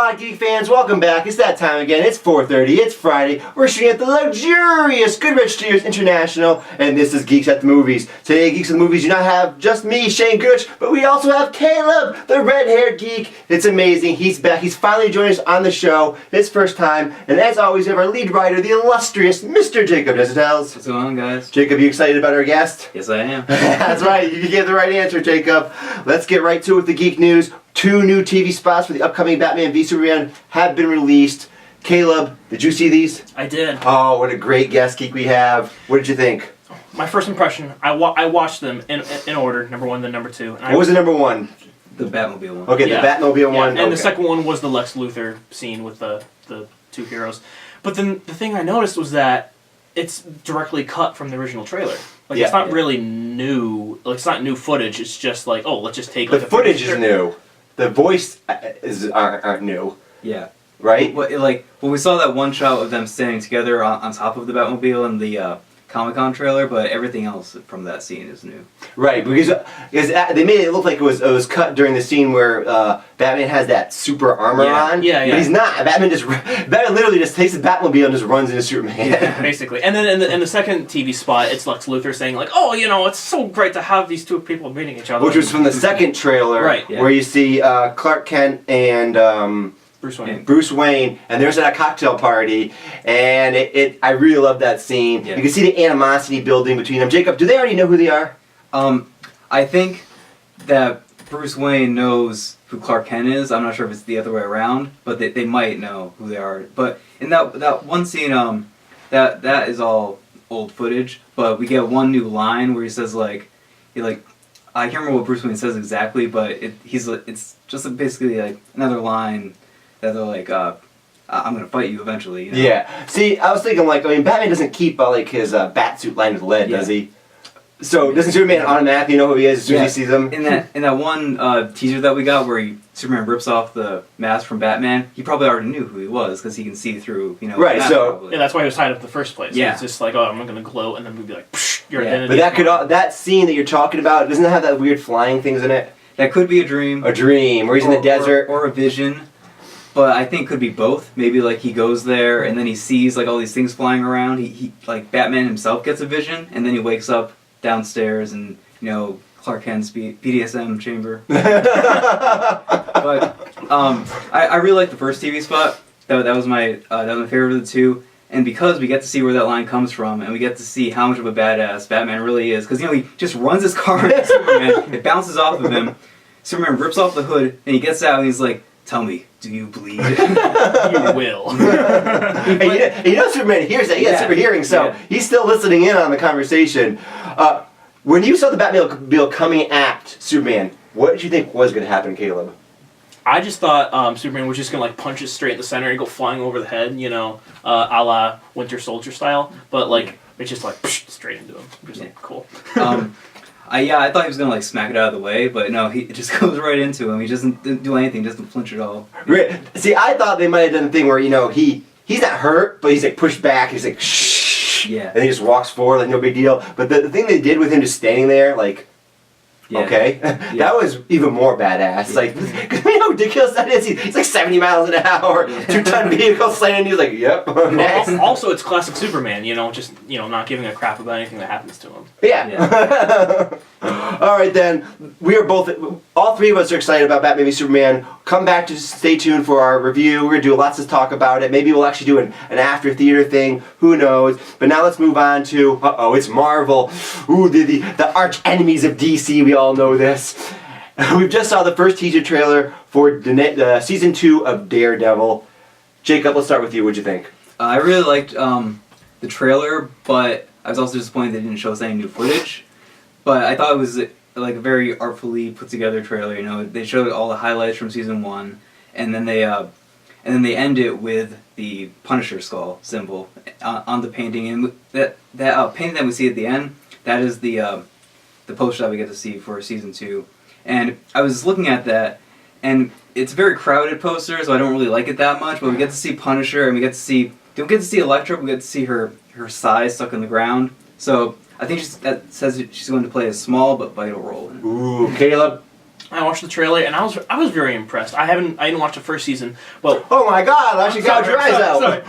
Aloha, Geek fans. Welcome back. It's that time again. It's 4:30. It's Friday. We're shooting at the luxurious Goodrich Studios International, and this is Geeks at the Movies. Today, Geeks at the Movies do not have just me, Shane Goodrich, but we also have Caleb, the red-haired geek. It's amazing. He's back. He's finally joined us on the show. His first time. And as always, we have our lead writer, the illustrious Mr. Jacob Desitels. What's going on, guys? Jacob, you excited about our guest? Yes, I am. That's right. You gave the right answer, Jacob. Let's get right to it with the geek news. 2 new TV spots for the upcoming Batman v Superman have been released. Caleb, did you see these? I did. Oh, what a great guest geek we have. What did you think? My first impression, I watched them in order, number 1, then number 2. And What was the number 1? The Batmobile one. Okay, Yeah. the Batmobile one. And okay. the second one was the Lex Luthor scene with the 2 heroes. But then the thing I noticed was that it's directly cut from the original trailer. Like, it's not really new. Like, it's not new footage. It's just like, oh, let's just take... The footage is new. The voice aren't new. Yeah. Right? When we saw that one shot of them standing together on top of the Batmobile in the Comic-Con trailer, but everything else from that scene is new. Right, because they made it look like it was cut during the scene where Batman has that super armor on. Yeah. But he's not. Batman literally just takes the Batmobile and just runs into Superman. Yeah, basically. And then in the second TV spot, it's Lex Luthor saying like, oh, you know, it's so great to have these 2 people meeting each other. Which was from the second trailer, right, where you see Clark Kent and Bruce Wayne, and there's at a cocktail party, and I really love that scene. Yeah. You can see the animosity building between them. Jacob, do they already know who they are? I think that Bruce Wayne knows who Clark Kent is. I'm not sure if it's the other way around, but they might know who they are. But in that one scene, that is all old footage, but we get one new line where he says I can't remember what Bruce Wayne says exactly, but it's just basically like another line that they're like, I'm gonna fight you eventually. You know? Yeah. See, I was thinking Batman doesn't keep his bat suit lined with lead, does he? So doesn't Superman automatically know who he is as soon as he sees him? In that one teaser that we got where Superman rips off the mask from Batman, he probably already knew who he was because he can see through, Right. So yeah, that's why he was tied up in the first place. Yeah. It's just like, oh, I'm not gonna gloat, and then we'd be like, psh, your But identity. that scene that you're talking about, doesn't it have that weird flying things in it? That could be a dream. A dream, where he's in the desert. Or a vision. But I think it could be both. Maybe he goes there and then he sees all these things flying around. He Batman himself gets a vision and then he wakes up downstairs and Clark Kent's BDSM chamber. But I really like the first TV spot. That was my favorite of the 2. And because we get to see where that line comes from, and we get to see how much of a badass Batman really is, because he just runs his car into Superman, it bounces off of him. Superman rips off the hood, and he gets out, and he's like, "Tell me, do you bleed?" You will. And Superman hears that. He has super hearing, so he's still listening in on the conversation. When you saw the Batmobile coming at Superman, what did you think was going to happen, Caleb? I just thought Superman was just going to punch it straight in the center and go flying over the head, a la Winter Soldier style. But it's just psh, straight into him. Just cool. I thought he was gonna smack it out of the way, but no, it just goes right into him. He doesn't do anything, doesn't flinch at all. Right. See, I thought they might have done the thing where he's not hurt, but he's pushed back. He's shh. Yeah. And he just walks forward no big deal. But the thing they did with him just standing there, okay, that was even more badass. Because you know how ridiculous that is. He's 70 miles an hour, 2-ton vehicle slaying. He's yep. Next. Also, it's classic Superman. Just not giving a crap about anything that happens to him. Yeah. All right then. All 3 of us are excited about Batman v Superman. Come back to stay tuned for our review. We're gonna do lots of talk about it. Maybe we'll actually do an after theater thing. Who knows? But now let's move on to it's Marvel. Ooh, the arch enemies of DC. We all know this. We just saw the first teaser trailer for season 2 of Daredevil. Jacob, let's start with you. What'd you think? I really liked the trailer, but I was also disappointed they didn't show us any new footage. But I thought it was a very artfully put together trailer. They showed all the highlights from season 1, and then they end it with the Punisher skull symbol on the painting, and that painting that we see at the end, that is the poster that we get to see for season 2. And I was looking at that, and it's a very crowded poster, so I don't really like it that much. But we get to see Punisher, and we don't get to see Elektra. We get to see her size stuck in the ground. So I think that says that she's going to play a small but vital role in it. Ooh, Caleb. I watched the trailer and I was very impressed. I didn't watch the first season, but Oh my God! I should gouge your eyes out. sorry.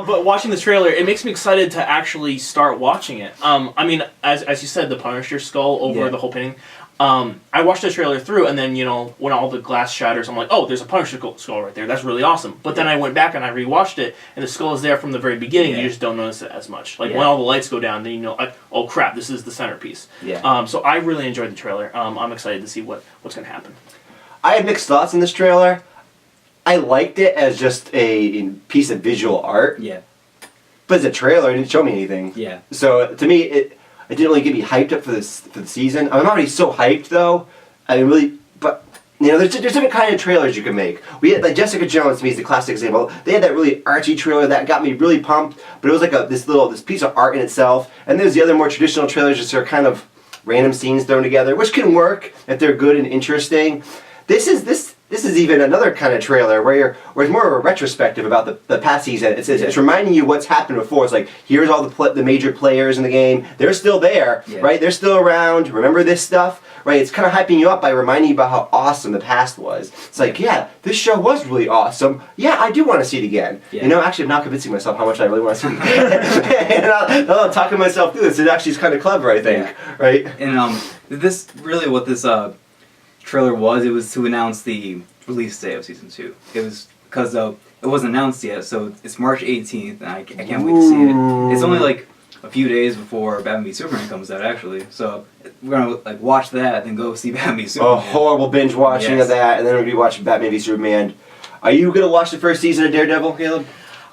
But watching the trailer, it makes me excited to actually start watching it. I mean, as you said, the Punisher skull over the whole painting. I watched the trailer through, and then when all the glass shatters, I'm like, oh, there's a Punisher skull right there. That's really awesome. But then I went back and I rewatched it, and the skull is there from the very beginning. You just don't notice it as much. Like when all the lights go down, then you know, oh crap, this is the centerpiece. Yeah. So I really enjoyed the trailer. I'm excited to see what's going to happen. I had mixed thoughts on this trailer. I liked it as just a piece of visual art. Yeah. But as a trailer, it didn't show me anything. Yeah. So to me, it didn't really get me hyped up for the season. I'm already so hyped though. I mean, really, but there's different kind of trailers you can make. We had like Jessica Jones to me is the classic example. They had that really artsy trailer that got me really pumped, but it was like this piece of art in itself. And there's the other more traditional trailers, just are kind of random scenes thrown together, which can work if they're good and interesting. This is even another kind of trailer where it's more of a retrospective about the past season. It's reminding you what's happened before. It's like, here's all the major players in the game. They're still there, right? They're still around. Remember this stuff, right? It's kind of hyping you up by reminding you about how awesome the past was. It's like, yeah, this show was really awesome. Yeah, I do want to see it again. Actually, I'm now convincing myself how much I really want to see it again. And I'm talking myself through this. It actually is kind of clever, I think, right? And this really what this trailer was. It was to announce the release day of season 2. It was because it wasn't announced yet, so it's March 18th, and I can't wait to see it. It's only like a few days before Batman v Superman comes out, actually. So we're gonna like watch that, then go see Batman v Superman. A horrible binge watching of that, and then we're gonna be watching Batman v Superman. Are you gonna watch the first season of Daredevil, Caleb?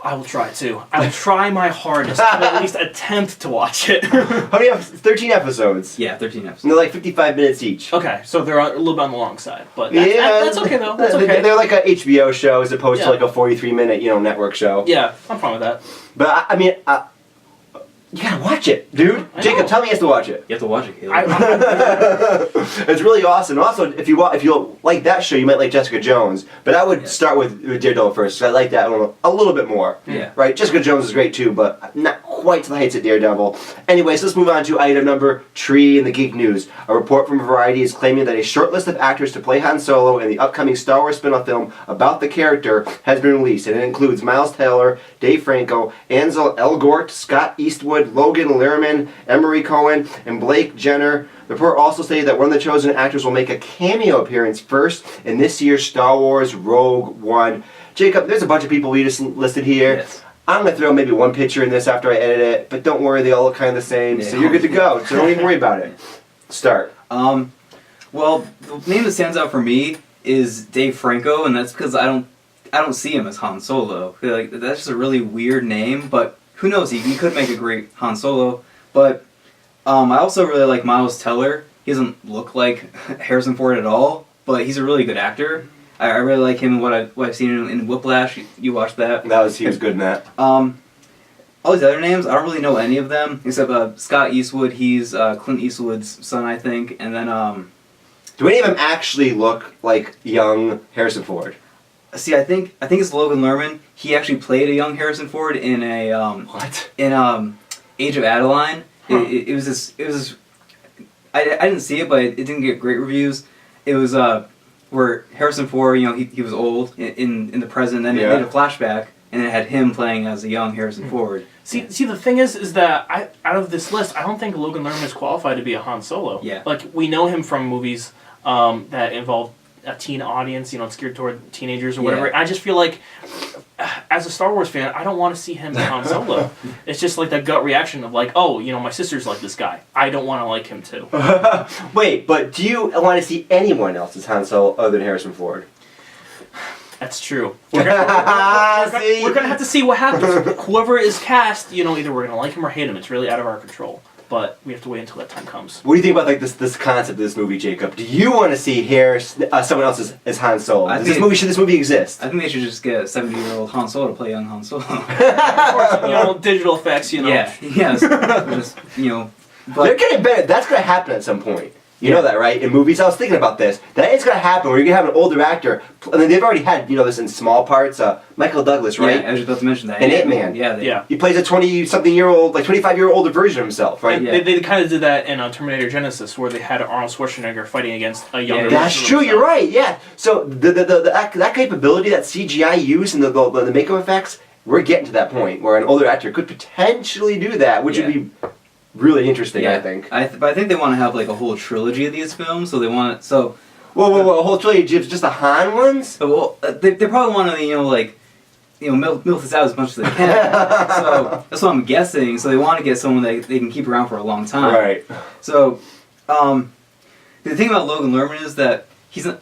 I will try to. I will try my hardest to at least attempt to watch it. How many 13 episodes? Yeah, 13 episodes. And they're like 55 minutes each. Okay, so they're a little bit on the long side, but that's okay though. That's okay. They're like a HBO show as opposed to like a 43-minute, network show. Yeah, I'm fine with that. But I mean, you gotta watch it, dude. Jacob, tell me he has to watch it. You have to watch it, Caleb. It's really awesome. Also, if you like that show, you might like Jessica Jones. But I would start with Daredevil first, because I like that one a little bit more. Yeah. Right? Jessica Jones is great too, but not quite to the heights of Daredevil. Anyways, let's move on to item number 3 in the Geek News. A report from Variety is claiming that a short list of actors to play Han Solo in the upcoming Star Wars spin-off film about the character has been released, and it includes Miles Teller, Dave Franco, Ansel Elgort, Scott Eastwood, Logan Lerman, Emery Cohen, and Blake Jenner. The report also stated that one of the chosen actors will make a cameo appearance first in this year's Star Wars Rogue One. Jacob, there's a bunch of people we just listed here. Yes. I'm going to throw maybe one picture in this after I edit it, but don't worry, they all look kind of the same, so you're good to go. So don't even worry about it. Start. Well, the name that stands out for me is Dave Franco, and that's because I don't see him as Han Solo. Like, that's just a really weird name, but who knows? He could make a great Han Solo. But I also really like Miles Teller. He doesn't look like Harrison Ford at all, but he's a really good actor. I really like him and what I've seen in Whiplash. You watched that? He was good in that. All these other names, I don't really know any of them except Scott Eastwood. He's Clint Eastwood's son, I think. And then do any of them actually look like young Harrison Ford? See, I think it's Logan Lerman. He actually played a young Harrison Ford in a What? In Age of Adeline. It was this. I didn't see it, but it didn't get great reviews. It was where Harrison Ford, he was old in the present, and then it made a flashback, and it had him playing as a young Harrison Ford. See, the thing is that out of this list, I don't think Logan Lerman is qualified to be a Han Solo. Yeah. Like, we know him from movies that involve a teen audience, it's geared toward teenagers or whatever. I just feel like, as a Star Wars fan, I don't want to see him as Han Solo. It's just like that gut reaction of like, oh, my sister's like this guy. I don't want to like him too. Wait, but do you want to see anyone else as Han Solo other than Harrison Ford? That's true. We're gonna have to see what happens. Whoever is cast, either we're gonna like him or hate him. It's really out of our control. But we have to wait until that time comes. What do you think about like this concept of this movie, Jacob? Do you want to see someone else as Han Solo? Should this movie exist? I think they should just get a 70-year-old Han Solo to play young Han Solo. Of course, digital effects, Yeah, yes. Just, but they're getting better. That's going to happen at some point. You know that, right? In movies, I was thinking about this. That is going to happen where you're going to have an older actor. I mean, they've already had, this in small parts. Michael Douglas, right? Yeah, I was just about to mention that. And Ant-Man. Yeah. He plays a 20-something-year-old, like 25-year-old older version of himself, right? Yeah. They kind of did that in Terminator Genesis, where they had Arnold Schwarzenegger fighting against a younger. That's true. You're right. Yeah. So that capability, that CGI use and the makeup effects, we're getting to that point where an older actor could potentially do that, which would be really interesting. I think. But I think they want to have like a whole trilogy of these films, so they want Whoa! A whole trilogy of just the Han ones? Well, they probably want to milk this out as much as they can. So that's what I'm guessing. So they want to get someone that they can keep around for a long time. Right. So, the thing about Logan Lerman is that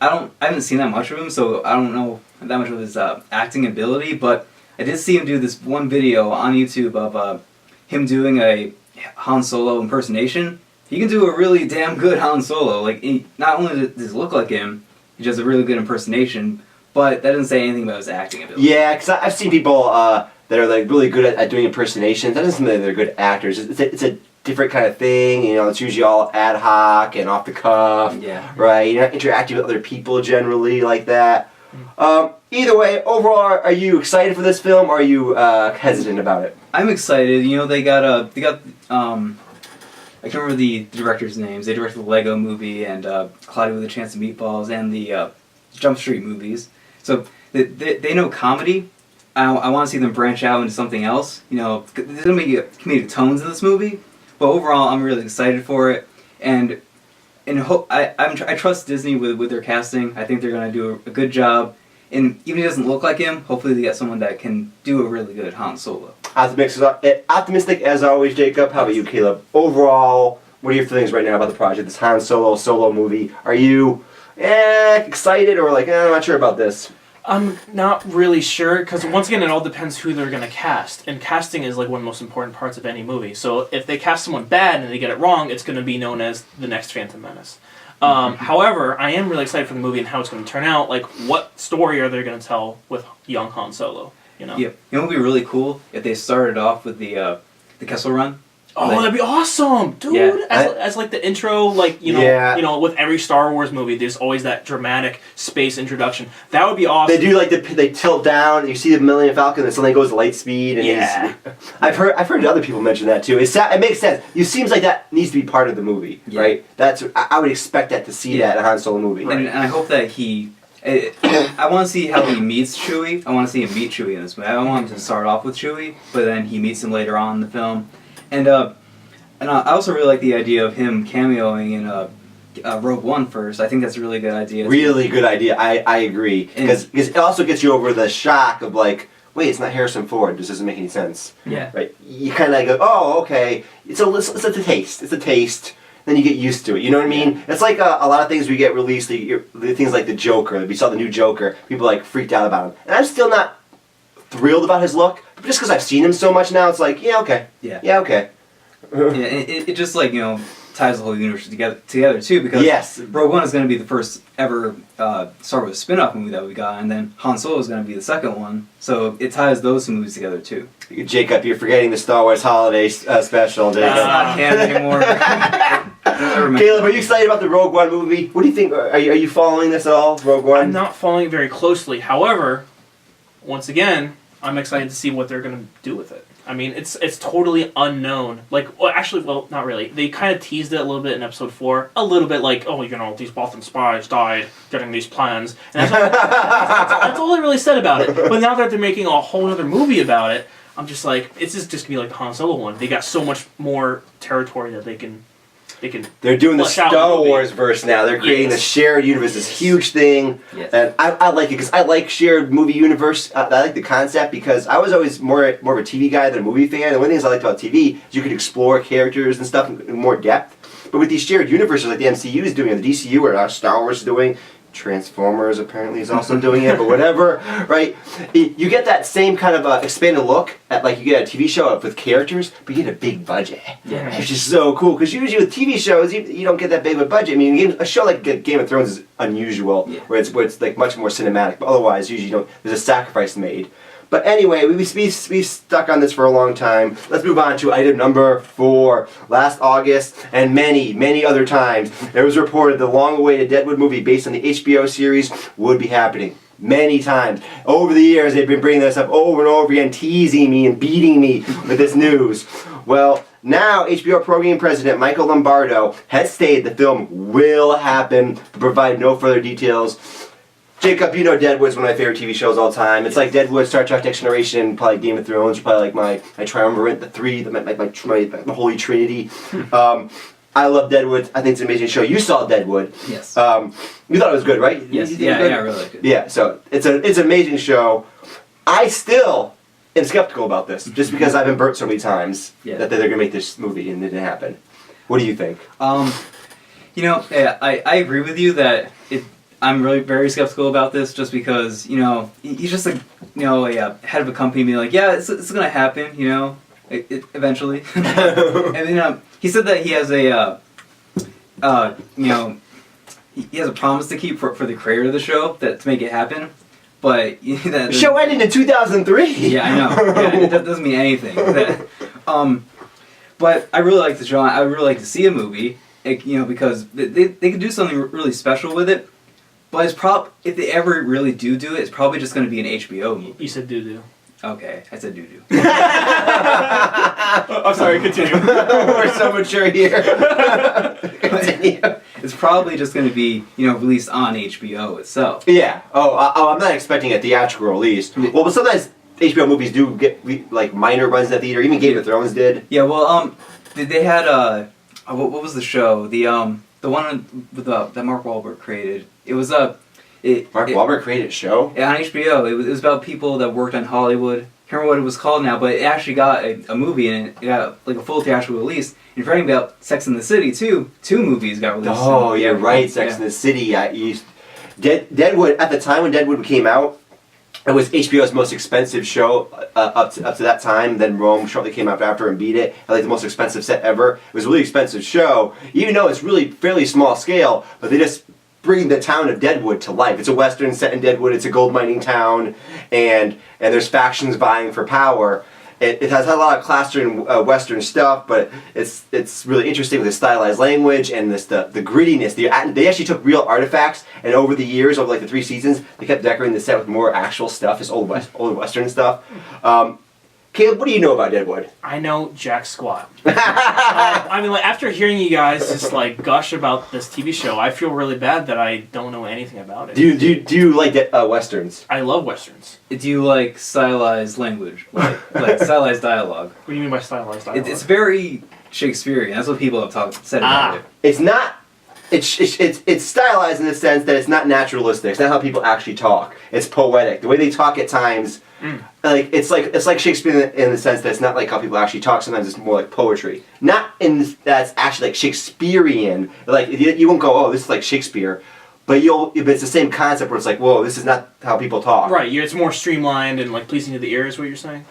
I haven't seen that much of him, so I don't know that much of his acting ability. But I did see him do this one video on YouTube of him doing a Han Solo impersonation. He can do a really damn good Han Solo. Like, not only does he look like him, he does a really good impersonation, but that doesn't say anything about his acting ability. Yeah, because I've seen people that are like really good at doing impersonations. That doesn't mean they're good actors. It's a different kind of thing. It's usually all ad hoc and off the cuff. Yeah. Right? You're not interacting with other people generally like that. Either way, overall, are you excited for this film, or are you hesitant about it? I'm excited. They got I can't remember the directors' names. They directed the Lego Movie and Cloudy with a Chance of Meatballs and the Jump Street movies. So they know comedy. I want to see them branch out into something else. There's going to be comedic tones in this movie, but overall, I'm really excited for it. And I trust Disney with their casting. I think they're going to do a good job. And even if he doesn't look like him, hopefully they get someone that can do a really good Han Solo. Optimistic as always, Jacob. How about you, Caleb? Overall, what are your feelings right now about the project, this Han Solo movie? Are you excited or like, I'm not sure about this? I'm not really sure, because once again, it all depends who they're going to cast. And casting is like one of the most important parts of any movie. So if they cast someone bad and they get it wrong, it's going to be known as the next Phantom Menace. However, I am really excited for the movie and how it's going to turn out. Like, what story are they going to tell with young Han Solo? Yeah. It would be really cool if they started off with the Kessel Run. Oh, that'd be awesome, dude! Yeah. As like the intro, like with every Star Wars movie, there's always that dramatic space introduction. That would be awesome. They do they tilt down, and you see the Millennium Falcon, and suddenly goes to light speed. And I've heard other people mention that too. It makes sense. It seems like that needs to be part of the movie, right? I would expect that to see that in a Han Solo movie. And I hope that I want to see how he meets Chewie. I want to see him meet Chewie in this movie. I don't want him to start off with Chewie, but then he meets him later on in the film. And I also really like the idea of him cameoing in Rogue One first. I think that's a really good idea. Really good idea. I agree. Because it also gets you over the shock of like, wait, it's not Harrison Ford. This doesn't make any sense. Yeah. Right. You kind of go, oh, okay. It's a taste. It's a taste. Then you get used to it. You know what I mean? It's like a lot of things we get released. The things like the Joker. We saw the new Joker. People like freaked out about him, and I'm still not thrilled about his look. But just because I've seen him so much now, it's like, yeah, okay. Yeah, okay. It just like ties the whole universe together too, because Rogue One is going to be the first ever Star Wars spin-off movie that we got, and then Han Solo is going to be the second one, so it ties those two movies together too. Jacob, you're forgetting the Star Wars holiday special, Jacob. It's not canon anymore. Caleb, are you excited about the Rogue One movie? What do you think? Are you following this at all, Rogue One? I'm not following it very closely. However, once again, I'm excited to see what they're going to do with it. I mean, it's totally unknown. Like, well, not really. They kind of teased it a little bit in episode 4. A little bit like, these Bothan spies died getting these plans. And that's all they really said about it. But now that they're making a whole other movie about it, I'm just like, it's just going to be like the Han Solo one. They got so much more territory that they can. They're doing the Star Wars verse now. They're creating the shared universe, this huge thing. Yes. And I like it because I like shared movie universe. I like the concept because I was always more of a TV guy than a movie fan. And one of the things I liked about TV is you could explore characters and stuff in more depth. But with these shared universes like the MCU is doing, or the DCU, or Star Wars is doing, Transformers apparently is also doing it, but whatever, right? You get that same kind of expanded look at like you get a TV show with characters, but you get a big budget. Yeah. Which is so cool because usually with TV shows you don't get that big of a budget. I mean, a show like Game of Thrones is unusual, where it's like much more cinematic, but otherwise usually there's a sacrifice made. But anyway, we stuck on this for a long time. Let's move on to item number 4. Last August and many other times, it was reported the long-awaited Deadwood movie based on the HBO series would be happening. Many times. Over the years, they've been bringing this up over and over again, teasing me and beating me with this news. Well, now HBO program president Michael Lombardo has stated the film will happen, but provide no further details. Jacob, you know Deadwood's one of my favorite TV shows all time. It's like Deadwood, Star Trek Next Generation, probably Game of Thrones, probably like my triumvirate, the three, my holy trinity. I love Deadwood. I think it's an amazing show. You saw Deadwood. Yes. You thought it was good, right? Yes. Yeah, I really like it. Yeah, so it's an amazing show. I still am skeptical about this, just because I've been burnt so many times that they're gonna make this movie and it didn't happen. What do you think? I agree with you that I'm really very skeptical about this, just because he's just like a head of a company being like, yeah, it's gonna happen, eventually. And then he said that he has he has a promise to keep for the creator of the show to make it happen. But the show ended in 2003. Yeah, I know. Yeah, that doesn't mean anything. But I really like the show. I would really like to see a movie, because they could do something really special with it. But if they ever really do it, it's probably just going to be an HBO movie. You said doo-doo. Okay, I said doo-doo. I'm sorry, continue. We're so mature here. Continue. It's probably just going to be, released on HBO itself. Yeah. I'm not expecting a theatrical release. Well, but sometimes HBO movies do get like minor runs in the theater. Even Game of Thrones did. Yeah. Well, they had what was the show? The one with that Mark Wahlberg created. It was Mark Wahlberg created a show? Yeah, on HBO. It was about people that worked on Hollywood. I can't remember what it was called now, but it actually got a movie, and it got like a full theatrical release. And forgetting about Sex and the City too, 2 movies got released. Oh, you're right, Sex and the City. Deadwood, at the time when Deadwood came out, it was HBO's most expensive show up to that time. Then Rome shortly came out after and beat it. Like the most expensive set ever. It was a really expensive show, even though it's really fairly small scale, but they just bring the town of Deadwood to life. It's a western set in Deadwood. It's a gold mining town, and there's factions vying for power. It has a lot of classic western stuff, but it's really interesting with the stylized language and the grittiness. They actually took real artifacts, and over the years, over like the 3 seasons, they kept decorating the set with more actual stuff, just old western stuff. Caleb, what do you know about Deadwood? I know jack squat. After hearing you guys just gush about this TV show, I feel really bad that I don't know anything about it. Do you like westerns? I love westerns. Do you like stylized language, like stylized dialogue? What do you mean by stylized dialogue? It's very Shakespearean. That's what people have said about it. It's not. It's stylized in the sense that it's not naturalistic. It's not how people actually talk. It's poetic. The way they talk at times, it's like Shakespeare in the sense that it's not like how people actually talk. Sometimes it's more like poetry. Not in that's actually like Shakespearean. Like you won't go, oh, this is like Shakespeare, but it's the same concept where it's like, whoa, this is not how people talk. Right. It's more streamlined and pleasing to the ear. Is what you're saying?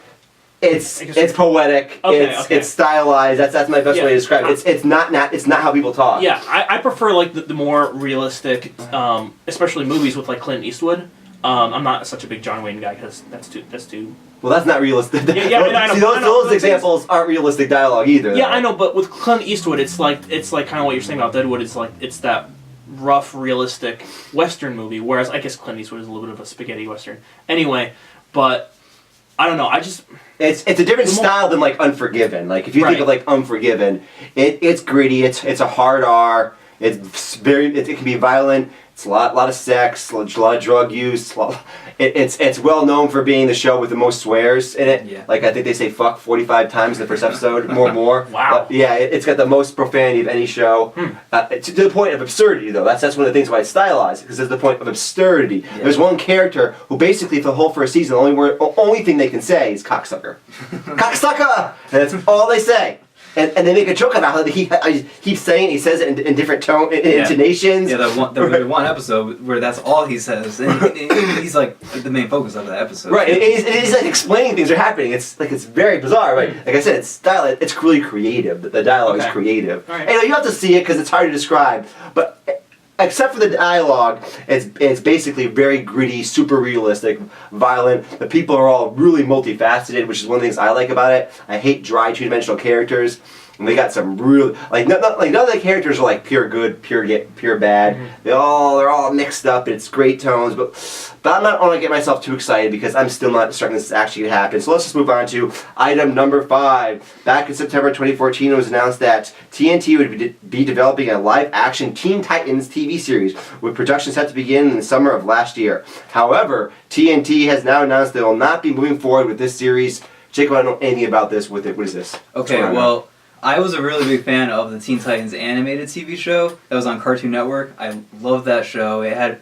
It's poetic. Okay, it's stylized. That's my best way to describe it. It's not how people talk. Yeah, I prefer the more realistic, especially movies with Clint Eastwood. I'm not such a big John Wayne guy because that's too. Well, that's not realistic. Yeah, I know. See, those examples aren't realistic dialogue either. Yeah, I know, but with Clint Eastwood, it's like kind of what you're saying about Deadwood. It's that rough, realistic Western movie. Whereas I guess Clint Eastwood is a little bit of a spaghetti Western. Anyway, but I don't know. It's a different style than Unforgiven. If you think of Unforgiven, it's gritty. It's a hard R. It can be violent. It's a lot of sex, a lot of drug use. It's well known for being the show with the most swears in it. Yeah. I think they say fuck 45 times in the first episode, more. Wow. Yeah, it's got the most profanity of any show. To the point of absurdity, though. That's one of the things why it's stylized, because it's the point of absurdity. Yeah. There's one character who basically for the whole first season, the only thing they can say is cocksucker. Cocksucker! And that's all they say. And they make a joke about how he keeps saying it. He says it in different intonations. Yeah, the one episode where that's all he says, and he's the main focus of that episode. Right, and he's explaining things are happening. It's very bizarre. Right, like I said, it's stylized. It's really creative. The dialogue is creative. Right. And you have to see it because it's hard to describe. But except for the dialogue, it's basically very gritty, super realistic, violent. The people are all really multifaceted, which is one of the things I like about it. I hate dry two-dimensional characters. And they got some real none of the characters are like pure good, pure bad. Mm-hmm. They're all mixed up. It's great tones, but I'm not want to get myself too excited because I'm still not starting this actually to happen. So let's just move on to item number 5. Back in September 2014, it was announced that TNT would be developing a live-action Teen Titans TV series with production set to begin in the summer of last year. However, TNT has now announced they will not be moving forward with this series. Jacob, I don't know anything about this. What is this? Okay, well, I was a really big fan of the Teen Titans animated TV show that was on Cartoon Network. I loved that show. It had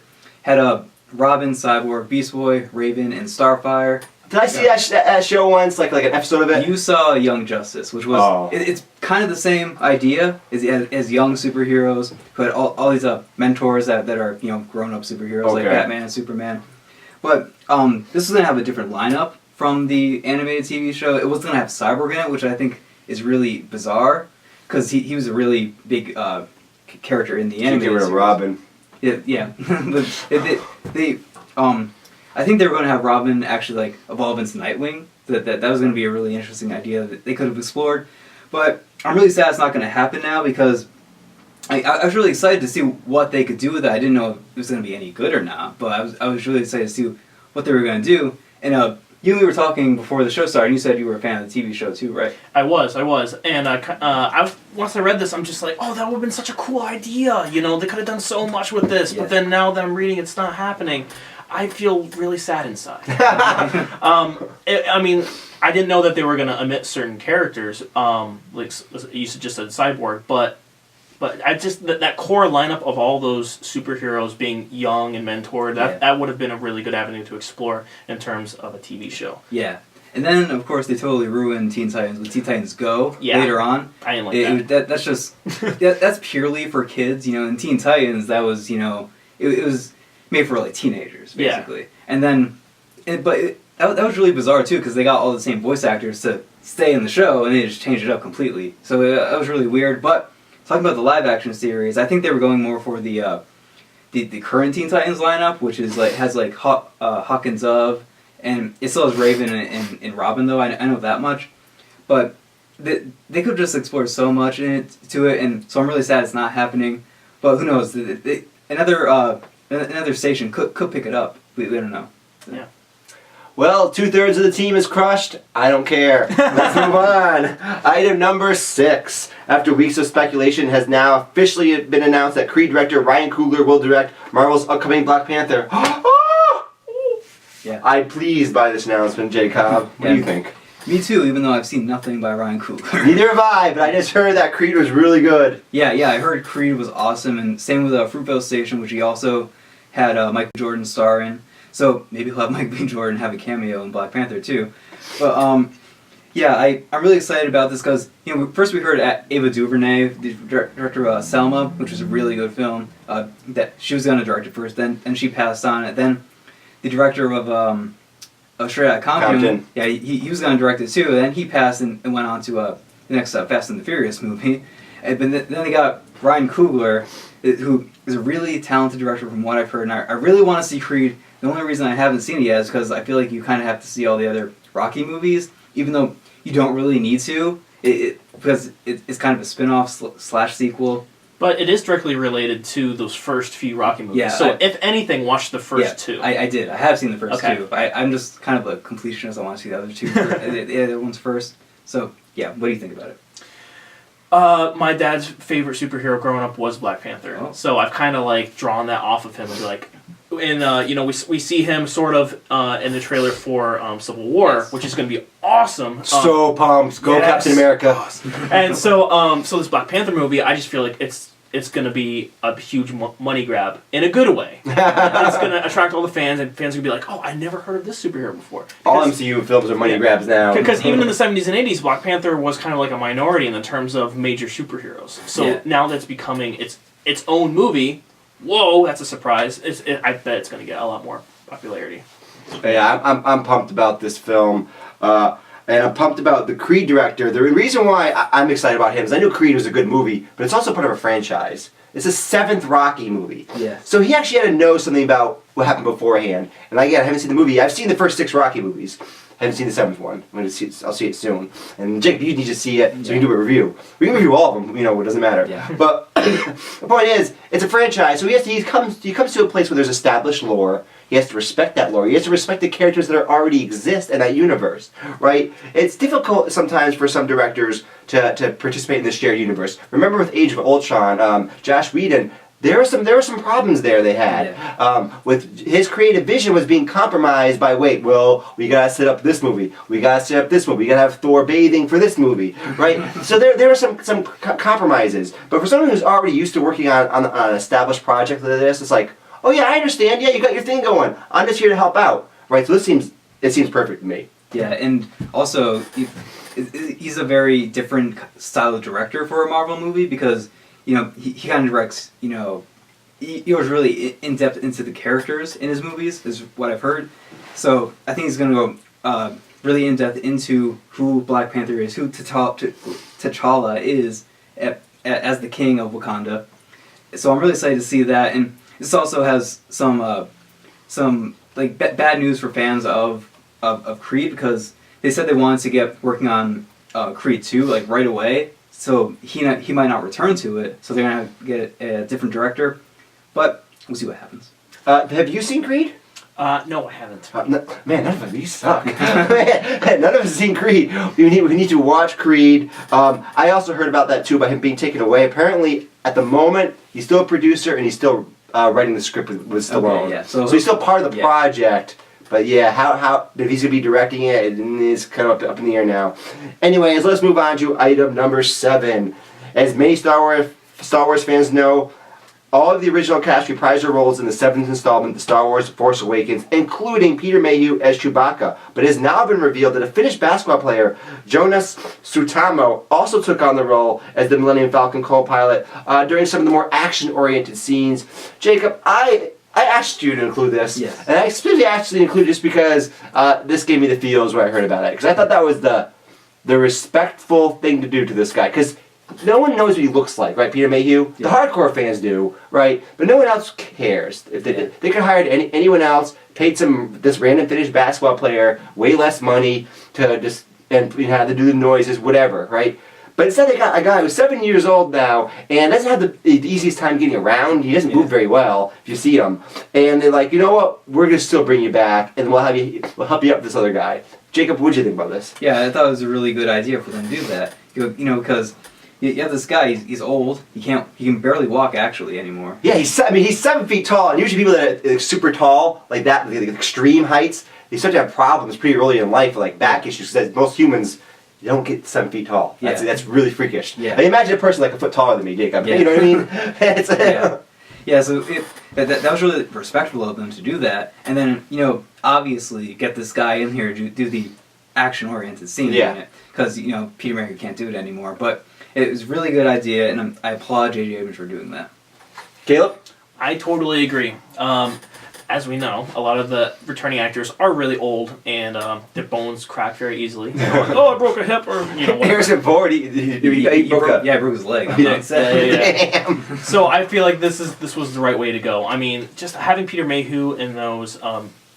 a Robin, Cyborg, Beast Boy, Raven, and Starfire. Did I see that show once, like an episode of it? You saw Young Justice, which was it's kind of the same idea as young superheroes who had all these mentors that are grown up superheroes like Batman and Superman. But this was gonna have a different lineup from the animated TV show. It was gonna have Cyborg in it, which I think is really bizarre because he was a really big character in the animated series. Robin. Yeah. I think they were going to have Robin actually evolve into Nightwing. That was going to be a really interesting idea that they could have explored. But I'm really sad it's not going to happen now because I was really excited to see what they could do with it. I didn't know if it was going to be any good or not, but I was really excited to see what they were going to do. And you and me were talking before the show started, and you said you were a fan of the TV show too, right? I was. And once I read this, I'm just like, oh, that would have been such a cool idea. They could have done so much with this. Yeah. But then now that I'm reading it's not happening, I feel really sad inside. I didn't know that they were going to omit certain characters, like you just said Cyborg, but I just that core lineup of all those superheroes being young and mentored, that would have been a really good avenue to explore in terms of a TV show. Yeah. And then, of course, they totally ruined Teen Titans with Teen Titans Go later on. I didn't like that. That's just that's purely for kids, In Teen Titans, that was it was made for teenagers basically. Yeah. And then, that was really bizarre too because they got all the same voice actors to stay in the show and they just changed it up completely. So that was really weird. But talking about the live action series, I think they were going more for the current Teen Titans lineup, which is has Hawk and Dove. And it still has Raven and Robin, though. I know that much. But they could just explore so much to it, and so I'm really sad it's not happening. But who knows? Another station could pick it up. We don't know. Yeah. Well, 2/3 of the team is crushed. I don't care. Let's move on. Item number 6. After weeks of speculation, has now officially been announced that Creed director Ryan Coogler will direct Marvel's upcoming Black Panther. Yeah. I'm pleased by this announcement, Jacob. What do you think? Me too, even though I've seen nothing by Ryan Coogler. Neither have I, but I just heard that Creed was really good. Yeah, I heard Creed was awesome, and same with Fruitvale Station, which he also had Michael Jordan star in. So maybe he'll have Michael B. Jordan have a cameo in Black Panther too. But I'm really excited about this because first we heard Ava DuVernay, the director of Selma, which was a really good film. That she was going to direct it first, and she passed on it. Then the director of Straight Outta Compton, he was going to direct it too. And then he passed and went on to the next Fast and the Furious movie. But then they got Ryan Coogler, who is a really talented director from what I've heard. And I really want to see Creed. The only reason I haven't seen it yet is because I feel like you kind of have to see all the other Rocky movies, even though you don't really need to, because it's kind of a spin-off / sequel. But it is directly related to those first few Rocky movies. Yeah, so if anything, watch the first two. I did. I have seen the first two. I'm just kind of a completionist. I want to see the other two, the other ones first. So, what do you think about it? My dad's favorite superhero growing up was Black Panther. Oh. So I've kind of drawn that off of him and we see him sort of in the trailer for Civil War, which is going to be awesome. So pumped. Go Captain America. Awesome. And so this Black Panther movie, I just feel like it's going to be a huge money grab in a good way. It's going to attract all the fans, and fans are going to be like, oh, I never heard of this superhero before. All MCU films are money grabs now. Because even in the 70s and 80s, Black Panther was kind of like a minority in the terms of major superheroes. So now that's becoming its own movie. Whoa, that's a surprise. I bet it's going to get a lot more popularity. Yeah, I'm pumped about this film. And I'm pumped about the Creed director. The reason why I'm excited about him is I knew Creed was a good movie, but it's also part of a franchise. It's the 7th Rocky movie. Yeah. So he actually had to know something about what happened beforehand. And again, I haven't seen the movie. I've seen the first 6 Rocky movies. I haven't seen the 7th one. I'll see it soon. And Jake, you need to see it so you can do a review. We can review all of them. It doesn't matter. Yeah. But the point is, it's a franchise. So he comes to a place where there's established lore. He has to respect that lore. He has to respect the characters that already exist in that universe, right? It's difficult sometimes for some directors to participate in this shared universe. Remember with Age of Ultron, Josh Whedon. There were some problems there they had. With his creative vision was being compromised by we gotta set up this movie, we gotta set up this movie, we gotta have Thor bathing for this movie, right? So there were some compromises. But for someone who's already used to working on an established project like this, it's like, oh yeah, I understand. Yeah, you got your thing going. I'm just here to help out, right? So it seems perfect to me. Yeah, and also he's a very different style of director for a Marvel movie because. He kind of directs, he goes really in-depth into the characters in his movies, is what I've heard. So I think he's going to go really in-depth into who Black Panther is, who T'Challa is as the king of Wakanda. So I'm really excited to see that. And this also has some bad news for fans of Creed because they said they wanted to get working on Creed 2 right away. So he might not return to it, so they're going to get a different director. But we'll see what happens. Have you seen Creed? No, I haven't. Man, none of us, you suck. Man, none of us have seen Creed. We need to watch Creed. I also heard about that too, about him being taken away. Apparently, at the moment, he's still a producer and he's still writing the script with Stallone. Okay, yeah. So he's still part of the project. But yeah, how if he's going to be directing it is kind of up in the air now. Anyways, let's move on to item number 7. As many Star Wars fans know, all of the original cast reprised their roles in the 7th installment, The Star Wars Force Awakens, including Peter Mayhew as Chewbacca. But it has now been revealed that a Finnish basketball player, Jonas Sutamo, also took on the role as the Millennium Falcon co-pilot during some of the more action-oriented scenes. Jacob, I asked you to include this, yes. And I specifically asked you to include just because this gave me the feels when I heard about it. Because I thought that was the respectful thing to do to this guy. Because no one knows what he looks like, right, Peter Mayhew? Yeah. The hardcore fans do, right? But no one else cares. If they could have hired anyone else, paid this random Finnish basketball player way less money to just have to do the noises, whatever, right? But instead they got a guy who's 7 years old now and doesn't have the easiest time getting around. He doesn't move very well if you see him. And they're like, you know what? We're going to still bring you back and we'll help you up with this other guy. Jacob, what did you think about this? Yeah, I thought it was a really good idea for them to do that. Because you have this guy, he's old, he can barely walk actually anymore. Yeah, he's 7 feet tall, and usually people that are super tall, like that, the extreme heights, they start to have problems pretty early in life, like back issues, because most humans, you don't get 7 feet tall. That's really freakish. Yeah. I imagine a person like a foot taller than me, Jacob. Yeah. You know what I mean? Yeah, so that was really respectful of them to do that. And then, obviously get this guy in here to do the action-oriented scene in it. Because, Peter Mayhew can't do it anymore. But it was a really good idea, and I applaud J.J. Abrams for doing that. Caleb? I totally agree. As we know, a lot of the returning actors are really old, and their bones crack very easily. I broke a hip, or Harrison Ford, he broke his leg. Damn. So I feel like this was the right way to go. I mean, just having Peter Mayhew in those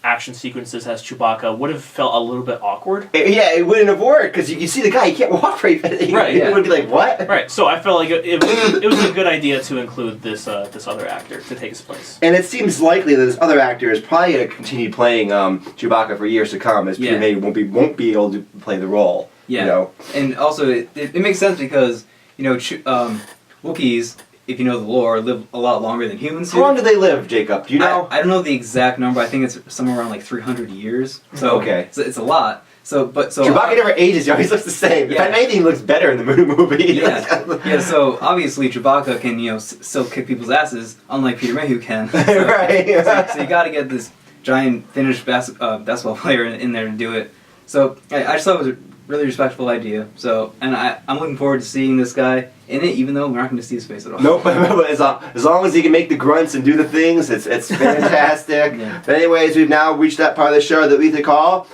action sequences as Chewbacca would have felt a little bit awkward. It wouldn't have worked because you see the guy, he can't walk very fast. Right. It would be like, what? Right. So I felt like it was a good idea to include this other actor to take his place. And it seems likely that this other actor is probably going to continue playing Chewbacca for years to come, as Peter Mayhew won't be able to play the role. Yeah. And also it makes sense because Wookiees, if you know the lore, live a lot longer than humans do. How long do they live, Jacob? Do you know? I don't know the exact number. I think it's somewhere around 300 years. So it's a lot. Chewbacca never ages. He always looks the same. Yeah. If anything, he looks better in the movie. Yeah. So obviously Chewbacca can still kick people's asses, unlike Peter Mayhew can. Right. So you got to get this giant Finnish basketball player in there to do it. So I just thought it was a really respectful idea. So I'm looking forward to seeing this guy in it, even though we're not going to see his face at all. Nope, but as long as he can make the grunts and do the things, it's fantastic. But anyways, we've now reached that part of the show that we like to call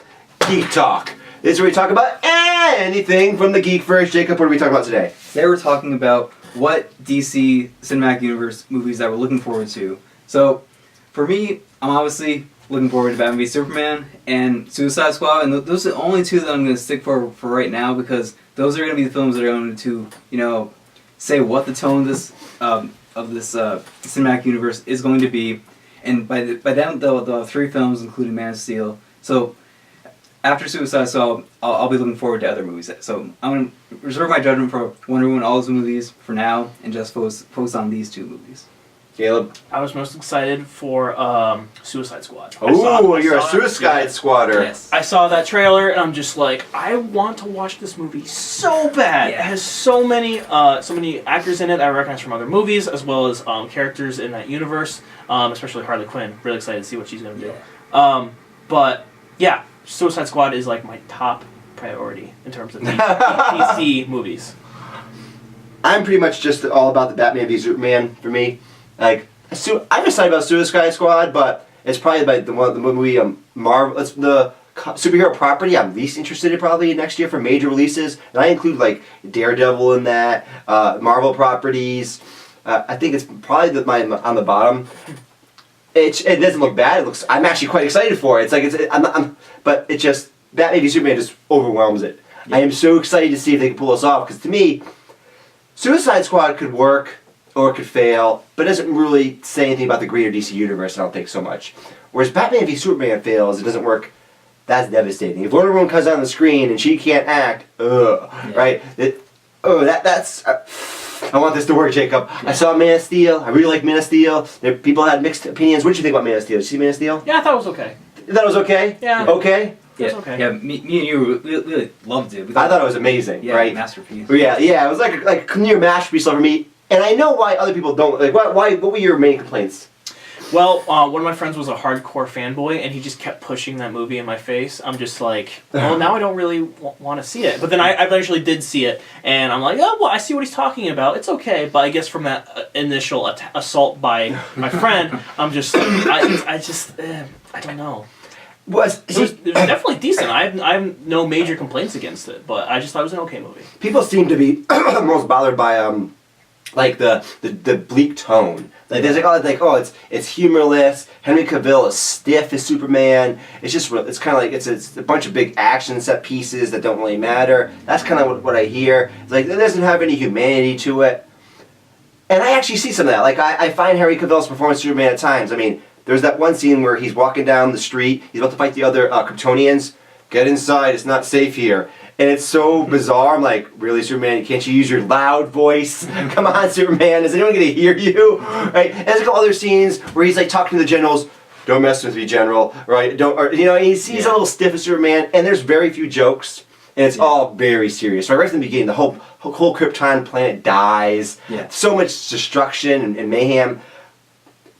Geek Talk. This is where we talk about anything from the Geekverse. Jacob, what are we talking about today? Today we're talking about what DC Cinematic Universe movies that we're looking forward to. So, for me, I'm obviously looking forward to Batman v Superman and Suicide Squad, and those are the only two that I'm going to stick for right now, because those are going to be the films that are going to, say what the tone of this cinematic universe is going to be. And by then they'll have 3 films, including Man of Steel. So after Suicide Squad, I'll be looking forward to other movies. So I'm going to reserve my judgment for Wonder Woman, all those movies for now, and just focus on these 2 movies. Caleb? I was most excited for Suicide Squad. Oh, you're a Suicide Squatter. Yes. I saw that trailer and I'm just like, I want to watch this movie so bad. Yeah. It has so many actors in it I recognize from other movies, as well as characters in that universe, especially Harley Quinn. Really excited to see what she's going to do. Yeah. But yeah, Suicide Squad is like my top priority in terms of DC movies. I'm pretty much just all about the Batman v Superman for me. Like, I'm excited about Suicide Squad, but it's probably like the movie Marvel. It's the superhero property I'm least interested in probably next year for major releases, and I include like Daredevil in that, Marvel properties. I think it's probably on the bottom. It doesn't look bad. I'm actually quite excited for it. It's like but it just Batman v Superman just overwhelms it. Yeah. I am so excited to see if they can pull this off, because to me, Suicide Squad could work or it could fail, but it doesn't really say anything about the greater DC universe, I don't think so much. Whereas Batman v Superman fails, it doesn't work, that's devastating. If Wonder Woman comes on the screen and she can't act, right? That's... I want this to work, Jacob. Yeah. I saw Man of Steel. I really like Man of Steel. People had mixed opinions. What did you think about Man of Steel? Did you see Man of Steel? Yeah, I thought it was okay. You thought it was okay? Yeah. Okay? Yeah, it was okay. Yeah, me and you really loved it. I thought it was amazing, yeah, right? Masterpiece. Yeah, it was like near masterpiece level for me. And I know why other people don't. Like, what were your main complaints? Well, one of my friends was a hardcore fanboy, and he just kept pushing that movie in my face. I'm just like, well, now I don't really want to see it. But then I eventually did see it, and I'm like, oh, well, I see what he's talking about. It's okay. But I guess from that initial assault by my friend, I'm just like, I don't know. It was definitely decent. I have no major complaints against it, but I just thought it was an okay movie. People seem to be most bothered by like the bleak tone. Like there's it's humorless. Henry Cavill is stiff as Superman. It's kind of like it's a bunch of big action set pieces that don't really matter. That's kind of what I hear. It's like it doesn't have any humanity to it. And I actually see some of that. Like I find Henry Cavill's performance of Superman at times. I mean, there's that one scene where he's walking down the street. He's about to fight the other Kryptonians. Get inside. It's not safe here. And it's so bizarre. I'm like, really, Superman? Can't you use your loud voice? Come on, Superman. Is anyone going to hear you? Right? And there's a couple other scenes where he's like talking to the generals. Don't mess with me, General. Right? He's a little stiff as Superman. And there's very few jokes. And it's all very serious. Right from the beginning, the whole Krypton planet dies. Yeah. So much destruction and mayhem.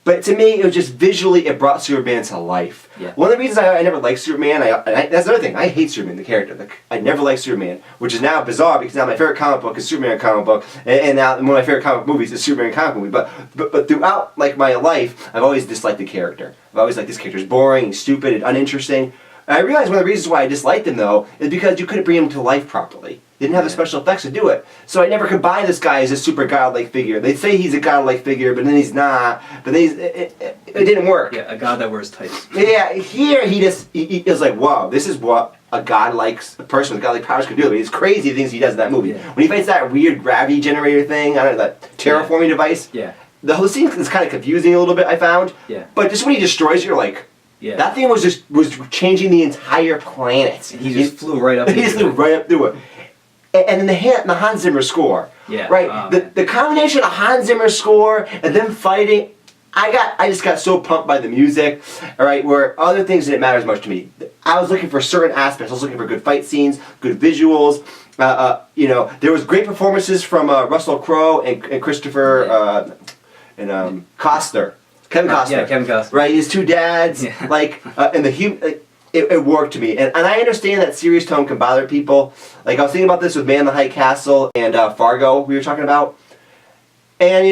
But to me, it was just visually, it brought Superman to life. Yeah. One of the reasons I never liked Superman, that's another thing, I hate Superman, the character. I never liked Superman, which is now bizarre because now my favorite comic book is Superman comic book, and now one of my favorite comic movies is Superman comic movie. But throughout my life, I've always disliked the character. I've always liked this character. He's boring, he's stupid, and uninteresting. And I realized one of the reasons why I disliked him, though, is because you couldn't bring him to life properly. They didn't have the special effects to do it. So I never could buy this guy as a super godlike figure. They say he's a godlike figure, but then he's not. But then it didn't work. Yeah, a god that wears tights. Yeah, here he was like, wow, this is what a person with godlike powers could do. I mean, it's crazy the things he does in that movie. Yeah. When he fights that weird gravity generator thing, I don't know, that terraforming device. Yeah. The whole scene is kind of confusing a little bit, I found. Yeah. But just when he destroys, you're like, yeah. That thing was changing the entire planet. He just flew right up. He just flew right up through it. And then the Hans Zimmer score, right? The combination of Hans Zimmer score and them fighting, I just got so pumped by the music, all right? Where other things didn't matter as much to me. I was looking for certain aspects. I was looking for good fight scenes, good visuals. There was great performances from Russell Crowe and Christopher and Costner. Kevin Costner. Yeah, Kevin Costner. Right, his two dads, and it worked to me. And I understand that serious tone can bother people. Like, I was thinking about this with Man in the High Castle and Fargo we were talking about. And,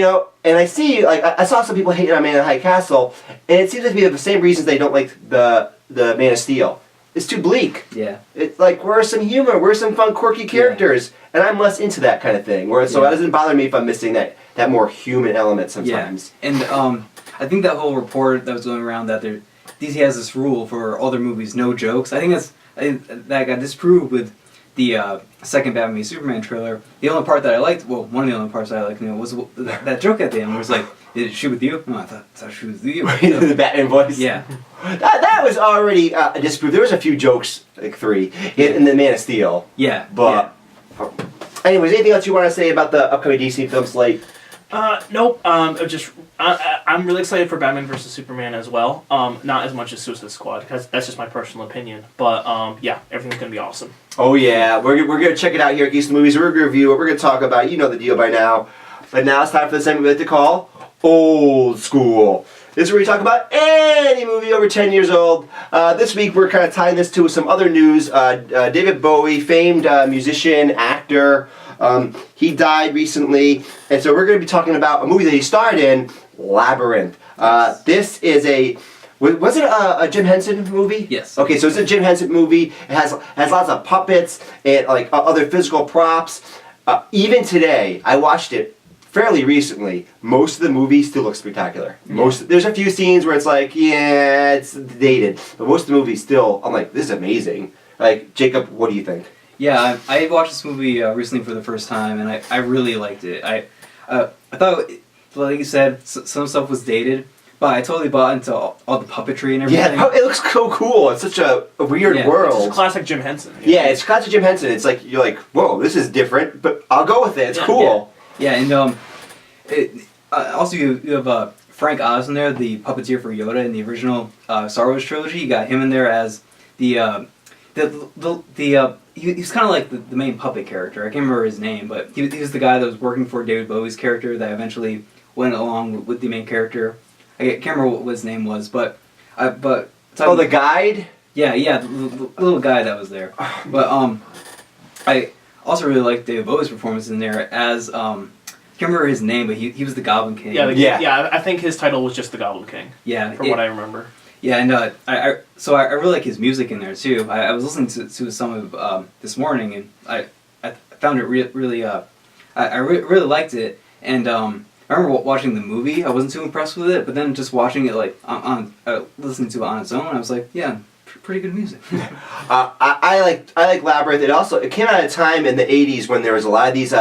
and I see, I saw some people hating on Man in the High Castle, and it seems to be the same reasons they don't like the Man of Steel. it's too bleak. Yeah. It's like, where's some humor? Where's some fun, quirky characters? And I'm less into that kind of thing. So it doesn't bother me if I'm missing that more human element sometimes. Yeah. And I think that whole report that was going around that DC has this rule for all their movies, no jokes. I think that got disproved with the second Batman v Superman trailer. The only part that I liked, well, one of the only parts that I liked, was that joke at the end, where it's like, "Is she with you?" No, I thought she was with you. The Batman voice. Yeah. That was already disproved. There was a few jokes, like 3, in the Man of Steel. Yeah. But, anyways, anything else you want to say about the upcoming DC film slate? Nope. I'm really excited for Batman vs Superman as well. Not as much as Suicide Squad, because that's just my personal opinion. But yeah, everything's gonna be awesome. Oh yeah, we're gonna check it out here at Geeks and Movies. We're gonna review it. We're gonna talk about it. You know the deal by now. But now it's time for the segment we like to call Old School. This is where we talk about any movie over 10 years old. This week we're kind of tying this to some other news. David Bowie, famed musician, actor. He died recently, and so we're going to be talking about a movie that he starred in, Labyrinth. This is was it a Jim Henson movie? Yes. Okay, so it's a Jim Henson movie. It has lots of puppets and like other physical props. Even today, I watched it fairly recently. Most of the movie still looks spectacular. There's a few scenes where it's like, yeah, it's dated, but most of the movie still, I'm like, this is amazing. Like, Jacob, what do you think? Yeah, I watched this movie recently for the first time, and I really liked it. I thought, like you said, some stuff was dated, but I totally bought into all the puppetry and everything. Yeah, it looks so cool. It's such a weird world. It's just classic Jim Henson. Yeah, it's classic Jim Henson. It's like, you're like, whoa, this is different, but I'll go with it. It's cool. Yeah, and also you have Frank Oz in there, the puppeteer for Yoda in the original Star Wars trilogy. You got him in there as he was kind of like the main puppet character. I can't remember his name, but he was the guy that was working for David Bowie's character that eventually went along with the main character. I can't remember what his name was, but the guide? Yeah, the little guy that was there. But I also really liked David Bowie's performance in there as I can't remember his name, but he was the Goblin King. Yeah, I think his title was just the Goblin King. Yeah, from what I remember. Yeah, and I really like his music in there too. I was listening to some of this morning, and I found it really I really liked it. And I remember watching the movie. I wasn't too impressed with it, but then just watching it like on listening to it on its own, I was like, yeah, pretty good music. I like Labyrinth. It came out at a time in the '80s when there was a lot of these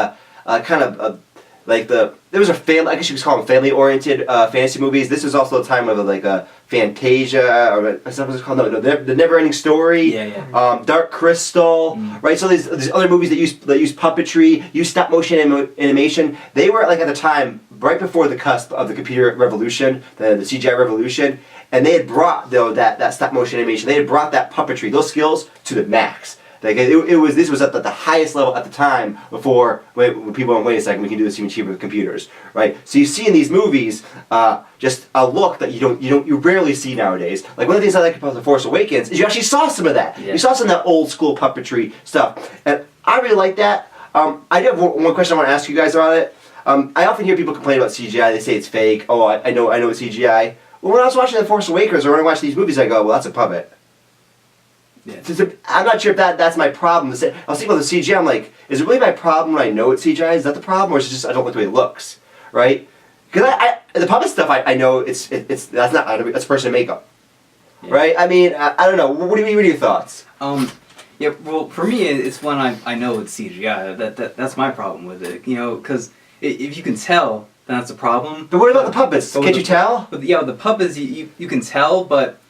there was a family, I guess you could call them family-oriented fantasy movies. This was also a time of like a Fantasia, or what's it called? No, the Never-Ending Story. Yeah. Dark Crystal, right? So these other movies that use puppetry, use stop-motion animation. They were like at the time right before the cusp of the computer revolution, the CGI revolution, and they had brought that stop-motion animation. They had brought that puppetry, those skills, to the max. Like this was at the highest level at the time before when people went, wait a second, we can do this even cheaper with computers, right? So you see in these movies just a look that you rarely see nowadays. Like one of the things I like about The Force Awakens is you actually saw some of that. Yeah. You saw some of that old school puppetry stuff, and I really like that. I do have one question I want to ask you guys about it. I often hear people complain about CGI. They say it's fake. Oh, I know it's CGI. Well, when I was watching The Force Awakens or when I watch these movies, I go, well, that's a puppet. Yeah. I'm not sure if that's my problem. I was thinking about the CGI. I'm like, is it really my problem when I know it's CGI? Is that the problem, or is it just I don't like the way it looks, right? Because the puppet stuff I know that's a person in makeup, right? I mean I don't know. What are your thoughts? Yeah. Well, for me, it's when I know it's CGI. That's my problem with it. Because if you can tell, then that's a problem. But what about the puppets? Can't you tell? With the puppets, you can tell, but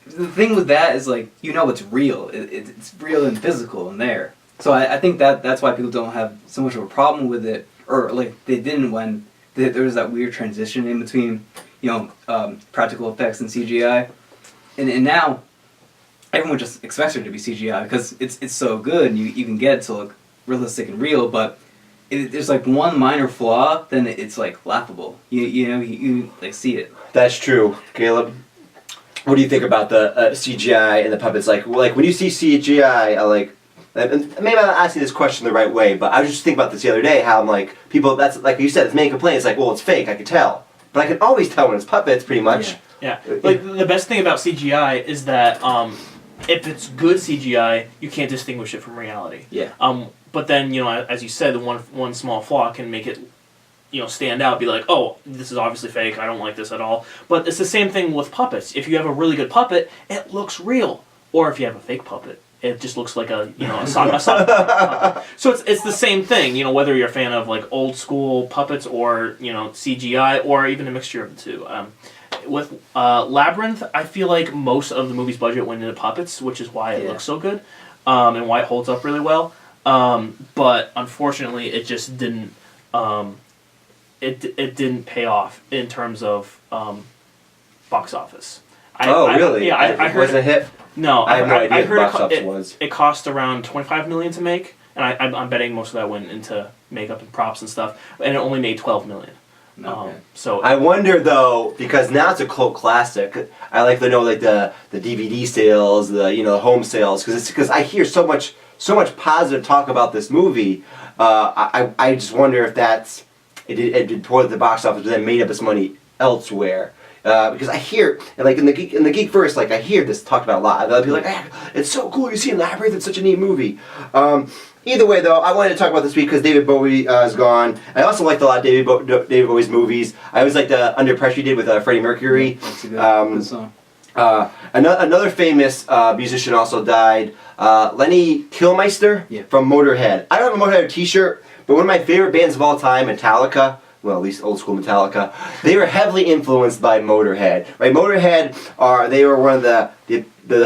the thing with that is like it's real. It's real and physical in there. So I think that's why people don't have so much of a problem with it, or like they didn't when there was that weird transition in between practical effects and CGI, and now everyone just expects it to be CGI because it's so good and you can get it to look realistic and real, but there's like one minor flaw, then it's like laughable. You like see it. That's true, Caleb. What do you think about the CGI and the puppets? Like when you see CGI, and maybe I'm not asking this question the right way, but I was just thinking about this the other day, how I'm like, people, that's like you said, it's main complaint, it's like, well, it's fake, I can tell. But I can always tell when it's puppets, pretty much. Yeah. Like, the best thing about CGI is that if it's good CGI, you can't distinguish it from reality. Yeah. But then, as you said, the one small flaw can make it, stand out. Be like, oh, this is obviously fake. I don't like this at all. But it's the same thing with puppets. If you have a really good puppet, it looks real. Or if you have a fake puppet, it just looks like a sock puppet. So it's the same thing. Whether you're a fan of like old school puppets or CGI or even a mixture of the two. With Labyrinth, I feel like most of the movie's budget went into puppets, which is why it looks so good, and why it holds up really well. But unfortunately, it just didn't. It didn't pay off in terms of box office. Really? Yeah, I heard. Was it a hit? No, I have no idea I heard what box office was. It cost around $25 million to make, and I'm betting most of that went into makeup and props and stuff, and it only made $12 million. Okay. So I wonder though, because now it's a cult classic. I like to know like the DVD sales, the home sales, because I hear so much positive talk about this movie. I just wonder if it did poorly at the box office, but then made up its money elsewhere. Because I hear, like in the Geekverse, like I hear this talked about a lot. They'll be like, "It's so cool! You see Labyrinth? It's such a neat movie." Either way, though, I wanted to talk about this week because David Bowie is gone. I also liked a lot of David Bowie's movies. I always liked the Under Pressure he did with Freddie Mercury. That's a good song. Another famous musician also died. Lenny Kilmister from Motorhead. I don't have a Motorhead t-shirt, but one of my favorite bands of all time, Metallica, well, at least old school Metallica, they were heavily influenced by Motorhead. Right? Motorhead they were one of the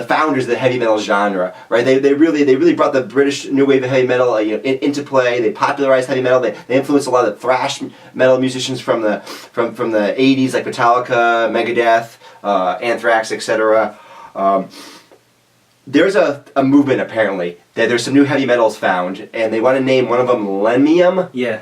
founders of the heavy metal genre. Right? They really brought the British new wave of heavy metal into play. They popularized heavy metal. They influenced a lot of the thrash metal musicians from the 80s, like Metallica, Megadeth, Anthrax, etc. There's a movement apparently that there's some new heavy metals found, and they want to name one of them Lemium. Yeah.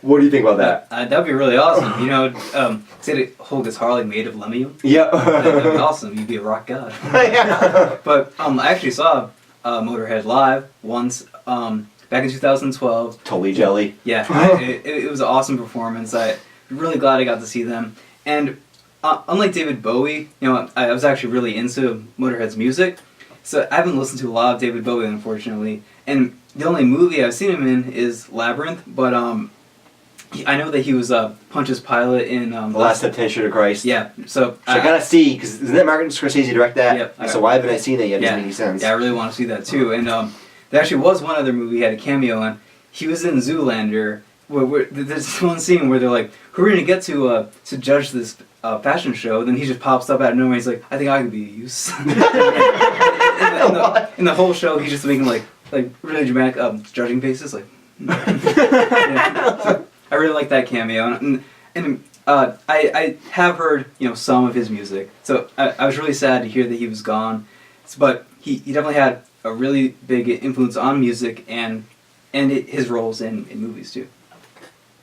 What do you think about that? That'd be really awesome. Say a whole guitar like made of Lemium. Yeah. That'd be awesome. You'd be a rock god. Yeah. But I actually saw Motorhead live once back in 2012. Totally jelly. Yeah, it was an awesome performance. I'm really glad I got to see them. And unlike David Bowie, I was actually really into Motorhead's music. So I haven't listened to a lot of David Bowie, unfortunately. And the only movie I've seen him in is Labyrinth. But I know that he was Pontius Pilate in The Last Temptation of Christ. Yeah. So I gotta see, because isn't that Martin Scorsese direct that? Yep. So why haven't I seen that yet? It Yeah. doesn't make any sense. Yeah, I really want to see that too. And there actually was one other movie he had a cameo in. He was in Zoolander. Where there's one scene where they're like, "Who are we gonna get to judge this fashion show?" Then he just pops up out of nowhere. He's like, "I think I could be of use." in the whole show, he's just making like really dramatic judging faces. Like, So I really like that cameo, and I have heard some of his music. So I was really sad to hear that he was gone, but he definitely had a really big influence on music and his roles in movies too.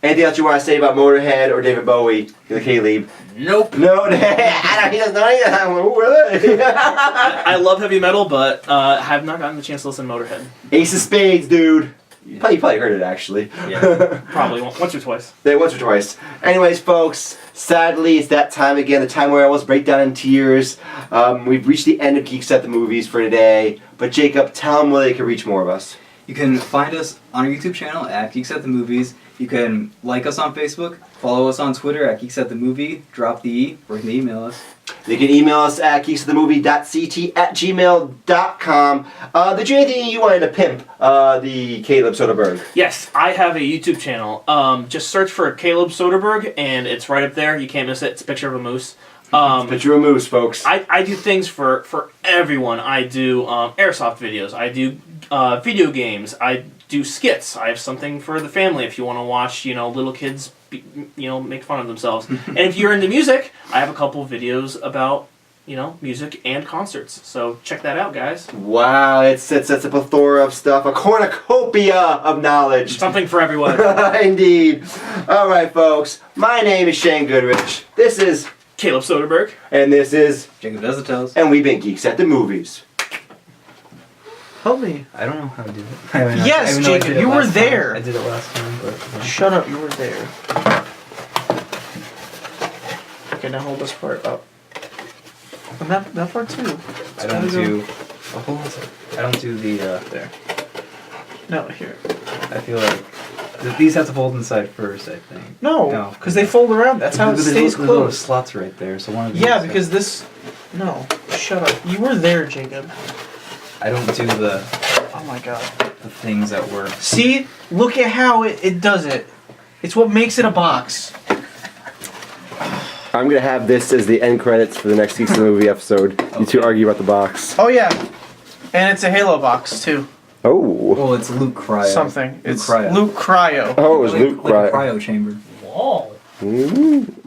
Anything else you want to say about Motorhead or David Bowie? The K-Leab? Nope. No, he doesn't know anything. Who are they? I love heavy metal, but have not gotten the chance to listen to Motorhead. Ace of Spades, dude. You probably heard it, actually. Yeah, probably once or twice. Once or twice. Anyways, folks, sadly, it's that time again, the time where I almost break down in tears. We've reached the end of Geeks at the Movies for today. But Jacob, tell them where they can reach more of us. You can find us on our YouTube channel at Geeks at the Movies. You can like us on Facebook, follow us on Twitter at Geeks at the Movie, drop the E, or you can email us. You can email us at geeksatthemovie.ct@gmail.com. Did you anything you wanted to pimp the Caleb Soderbergh? Yes, I have a YouTube channel. Just search for Caleb Soderbergh, and it's right up there. You can't miss it. It's a picture of a moose. Picture of a moose, folks. I do things for everyone. I do airsoft videos. I do video games. I do skits. I have something for the family if you want to watch, little kids, make fun of themselves. And if you're into music, I have a couple videos about, music and concerts. So check that out, guys. Wow, it's a plethora of stuff, a cornucopia of knowledge. Something for everyone. Indeed. All right, folks. My name is Shane Goodrich. This is Caleb Soderbergh. And this is Jacob Desitels. And we've been Geeks at the Movies. Help me. I don't know how to do it. Yes, Jacob, you were there. I did it last time, but... Shut up, you were there. Okay, now hold this part up. And that part too. I don't do... Oh, hold on a second. I don't do the there. No, here. I feel like these have to fold inside first. I think. No, because they fold around. That's how it There's stays little closed. slots right there. So one of these. Yeah, because this. No, shut up. You were there, Jacob. I don't do the Oh my god. things that work. See? Look at how it does it. It's what makes it a box. I'm gonna have this as the end credits for the next Geeks in the Movie episode. You two argue about the box. Oh yeah. And it's a Halo box, too. Oh. Well, it's Luke Cryo. Something. It's Cryo. Luke Cryo. Oh, it was Luke like a Bryan. cryo chamber. Whoa. Mm.